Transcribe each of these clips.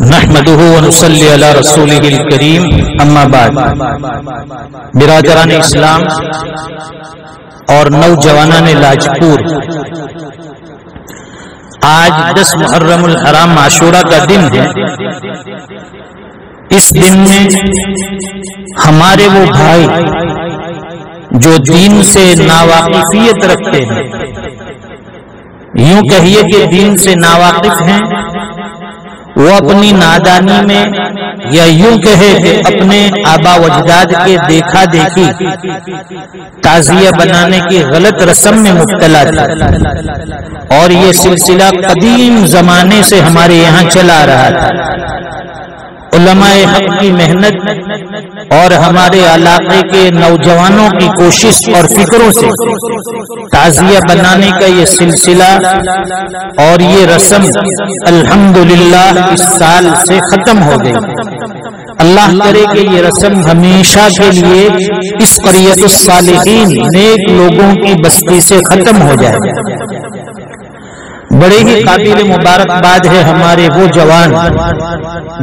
نحمده ونصلی علی رسولہ الکریم اما بعد۔ برادران اسلام اور نوجوانان لاجپور، آج 10 محرم الحرام عاشورہ کا دن ہے۔ اس دن میں ہمارے وہ بھائی جو دین سے ناواقفیت رکھتے ہیں، یوں کہیے کہ دین سے ناواقف ہیں، وہ اپنی نادانی میں یا یوں کہے کہ اپنے آبا و اجداد کے دیکھا دیکھی تعزیہ بنانے کی غلط رسم میں مبتلا تھا، اور یہ سلسلہ قدیم زمانے سے ہمارے یہاں چلا رہا تھا۔ علماء حق کی محنت اور ہمارے علاقے کے نوجوانوں کی کوشش اور فکروں سے تعزیہ بنانے کا یہ سلسلہ اور یہ رسم الحمدللہ اس سال سے ختم ہو گئی۔ اللہ کرے کہ یہ رسم ہمیشہ کے لیے اس قریۃ الصالحین نیک لوگوں کی بستی سے ختم ہو جائے۔ بڑے ہی قابل مبارکباد ہے ہمارے وہ جوان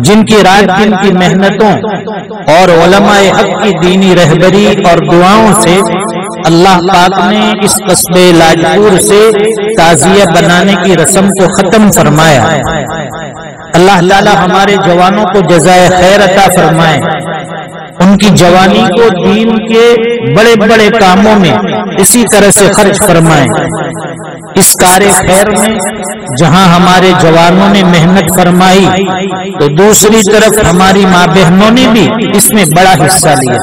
جن کی رات دن کی محنتوں اور علماء حق کی دینی رہبری اور دعاؤں سے اللہ پاک نے اس قصبے لاجپور سے تعزیہ بنانے کی رسم کو ختم فرمایا۔ اللہ تعالی ہمارے جوانوں کو جزائے خیر عطا فرمائے، ان کی جوانی کو دین کے بڑے بڑے کاموں میں اسی طرح سے خرچ فرمائے۔ اس کار خیر میں جہاں ہمارے جوانوں نے محنت فرمائی تو دوسری طرف ہماری ماں بہنوں نے بھی اس میں بڑا حصہ لیا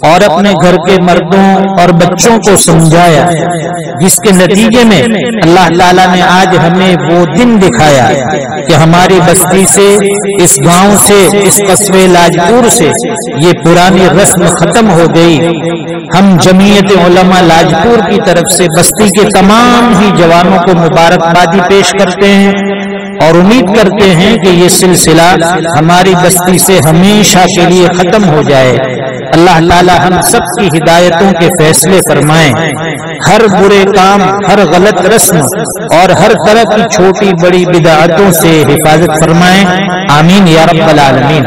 اور اپنے گھر کے مردوں اور بچوں کو سمجھایا، جس کے نتیجے میں اللہ تعالیٰ نے آج ہمیں وہ دن دکھایا کہ ہماری بستی سے، اس گاؤں سے، اس قصبے لاجپور سے یہ پرانی رسم ختم ہو گئی۔ ہم جمعیت علماء لاجپور کی طرف سے بستی کے تمام ہی جوانوں کو مبارکبادی پیش کرتے ہیں اور امید کرتے ہیں کہ یہ سلسلہ ہماری بستی سے ہمیشہ کے لیے ختم ہو جائے۔ اللہ تعالی ہم سب کی ہدایتوں کے فیصلے فرمائیں، ہر برے کام، ہر غلط رسم اور ہر طرح کی چھوٹی بڑی بدعتوں سے حفاظت فرمائیں۔ آمین یا رب العالمین۔